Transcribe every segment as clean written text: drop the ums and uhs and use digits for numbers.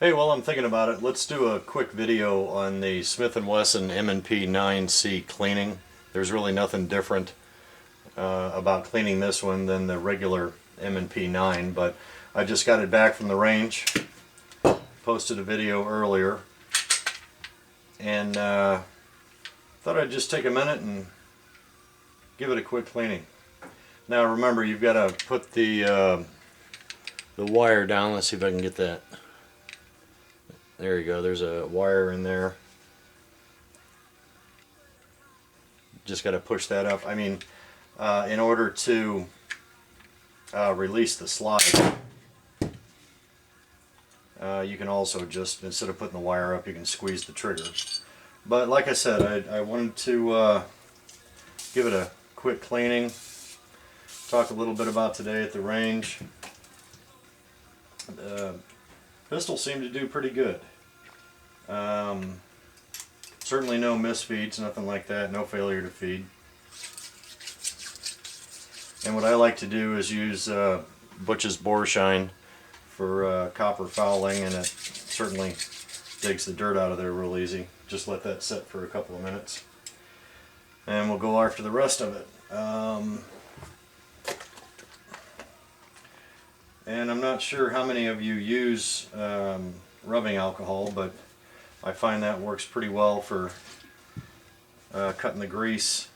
Hey, while I'm thinking about it, let's do a quick video on the S&W M&P9C Cleaning. There's really nothing different about cleaning this one than the regular M&P9, but I just got it back from the range, posted a video earlier, and thought I'd just take a minute and give it a quick cleaning. Now remember, you've got to put the wire down. Let's see if I can get that. There you go, there's a wire in there. Just got to push that up. I mean, in order to release the slide, you can also just, instead of putting the wire up, you can squeeze the trigger. But like I said, I wanted to give it a quick cleaning, talk a little bit about today at the range. The pistol seemed to do pretty good. Certainly no misfeeds, nothing like that, no failure to feed. And what I like to do is use Butch's bore shine for copper fouling, and it certainly digs the dirt out of there real easy. Just let that sit for a couple of minutes, and we'll go after the rest of it. And I'm not sure how many of you use rubbing alcohol, but I find that works pretty well for cutting the grease,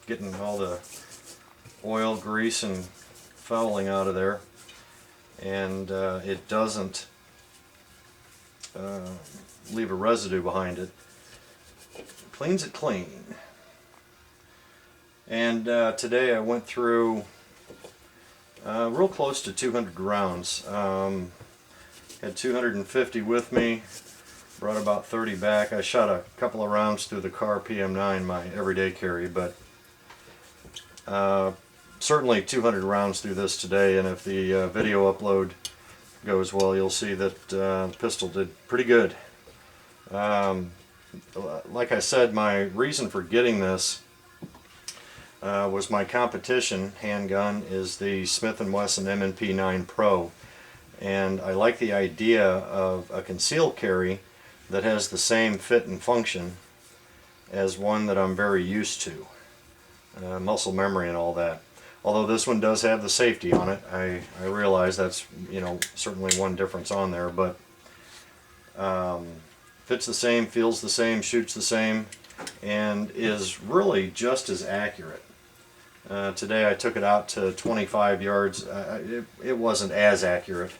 getting all the oil, grease, and fouling out of there, and it doesn't leave a residue behind it. Cleans it clean. And today I went through real close to 200 rounds. Had 250 with me, brought about 30 back. I shot a couple of rounds through the car PM9, my everyday carry, but certainly 200 rounds through this today, and if the video upload goes well, you'll see that the pistol did pretty good. Like I said, my reason for getting this was my competition handgun is the Smith & Wesson M&P9 Pro. And I like the idea of a concealed carry that has the same fit and function as one that I'm very used to. Muscle memory and all that. Although this one does have the safety on it, I realize that's, you know, certainly one difference on there, but fits the same, feels the same, shoots the same, and is really just as accurate. Today I took it out to 25 yards. It wasn't as accurate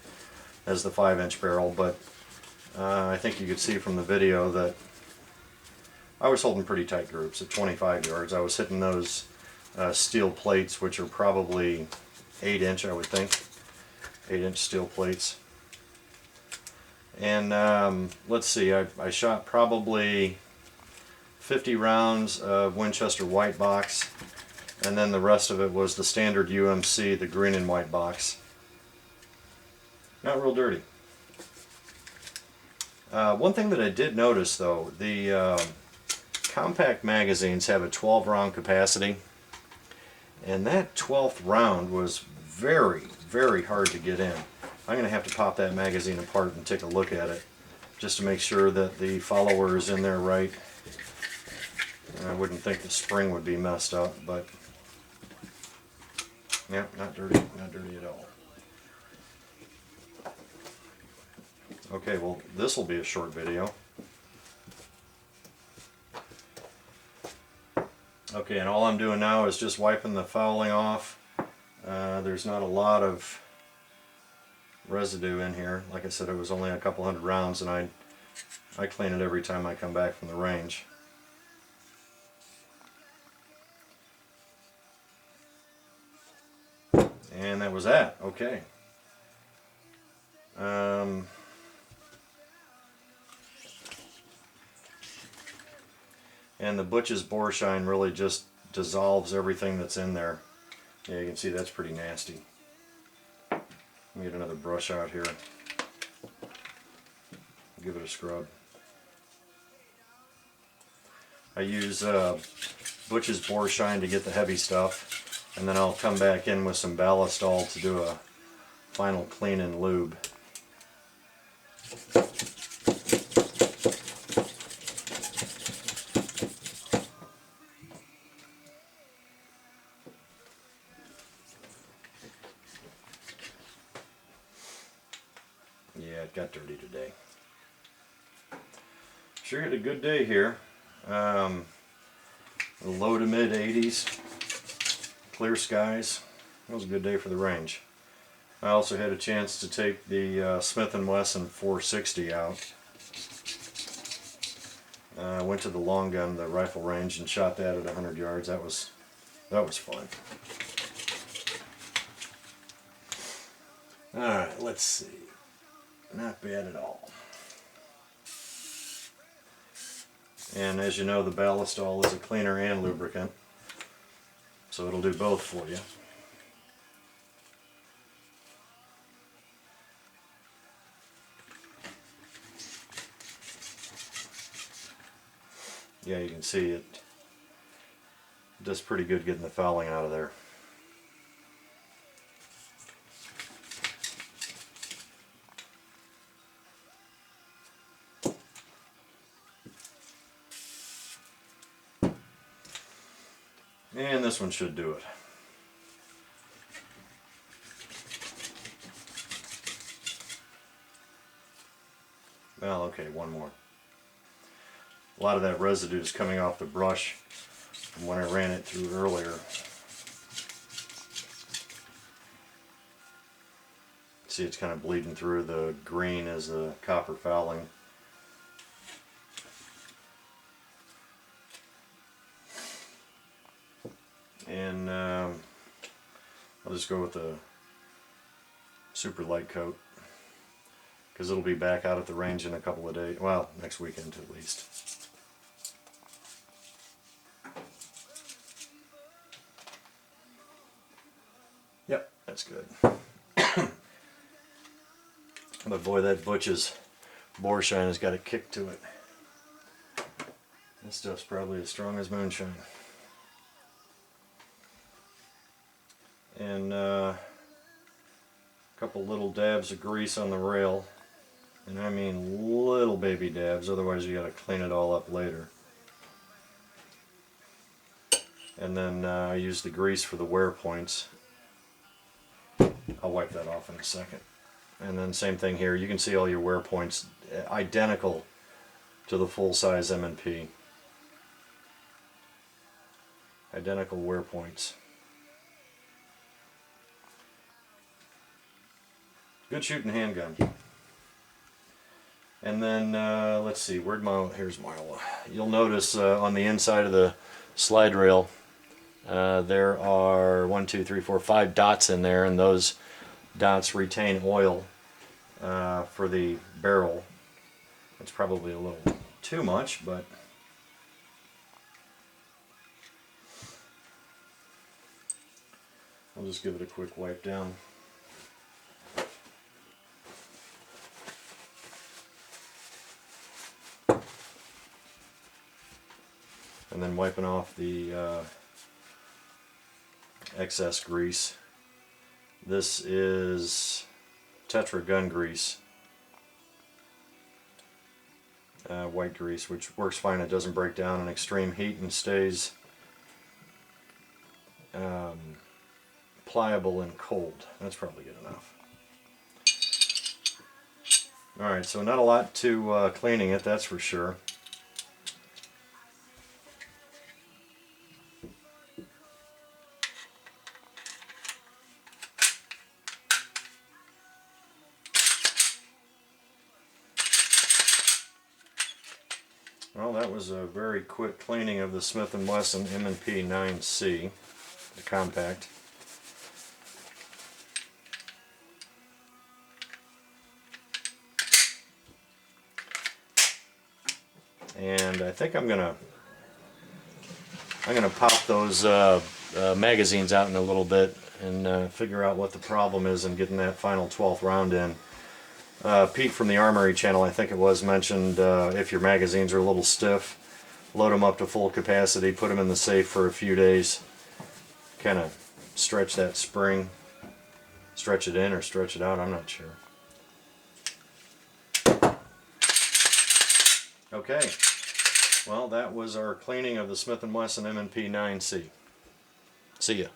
as the 5-inch barrel, but I think you could see from the video that I was holding pretty tight groups at 25 yards. I was hitting those steel plates, which are probably 8-inch, I would think. 8-inch steel plates. And let's see, I shot probably 50 rounds of Winchester white box, and then the rest of it was the standard UMC, the green and white box. Not real dirty. One thing that I did notice though, the compact magazines have a 12 round capacity, and that 12th round was very, very hard to get in. I'm going to have to pop that magazine apart and take a look at it just to make sure that the follower is in there right. I wouldn't think the spring would be messed up, but yeah, not dirty at all. Okay, well, this will be a short video. Okay, and all I'm doing now is just wiping the fouling off. There's not a lot of residue in here. Like I said, it was only a couple hundred rounds, and I clean it every time I come back from the range. And that was that. Okay. And the Butch's bore shine really just dissolves everything that's in there. Yeah, you can see that's pretty nasty. Let me get another brush out here. Give it a scrub. I use Butch's bore shine to get the heavy stuff, and then I'll come back in with some ballast all to do a final clean and lube. Yeah, it got dirty today. Sure had a good day here. Low to mid 80s, clear skies. It was a good day for the range. I also had a chance to take the Smith & Wesson 460 out. I went to the long gun, the rifle range, and shot that at 100 yards. That was fun. Alright, let's see. Not bad at all. And as you know, the ballistol is a cleaner and lubricant, so it'll do both for you. Yeah, you can see it does pretty good getting the fouling out of there. And this one should do it. Well, okay, one more. A lot of that residue is coming off the brush from when I ran it through earlier. See, it's kind of bleeding through. The green is the copper fouling. And I'll just go with the super light coat, because it'll be back out at the range in a couple of days. Well, next weekend at least. Yep, that's good. But boy, that Butch's bore shine has got a kick to it. This stuff's probably as strong as moonshine. And a couple little dabs of grease on the rail, and I mean little baby dabs, otherwise you got to clean it all up later. And then I use the grease for the wear points. I'll wipe that off in a second. And then same thing here, you can see all your wear points identical to the full-size M&P. Identical wear points. Good shooting handgun. And then let's see, here's my, you'll notice on the inside of the slide rail there are 5 dots in there, and those dots retain oil for the barrel. It's probably a little too much, but I'll just give it a quick wipe down. And then wiping off the excess grease. This is Tetra gun grease, white grease, which works fine. It doesn't break down in extreme heat and stays pliable and cold. That's probably good enough. Alright, so not a lot to cleaning it, that's for sure. Well, that was a very quick cleaning of the Smith & Wesson M&P9C, the compact. And I think I'm gonna pop those magazines out in a little bit and figure out what the problem is in getting that final 12th round in. Pete from the Armory channel, I think it was, mentioned if your magazines are a little stiff, load them up to full capacity, put them in the safe for a few days, kind of stretch that spring, stretch it in or stretch it out, I'm not sure. Okay, well, that was our cleaning of the Smith & Wesson M&P9C. See ya.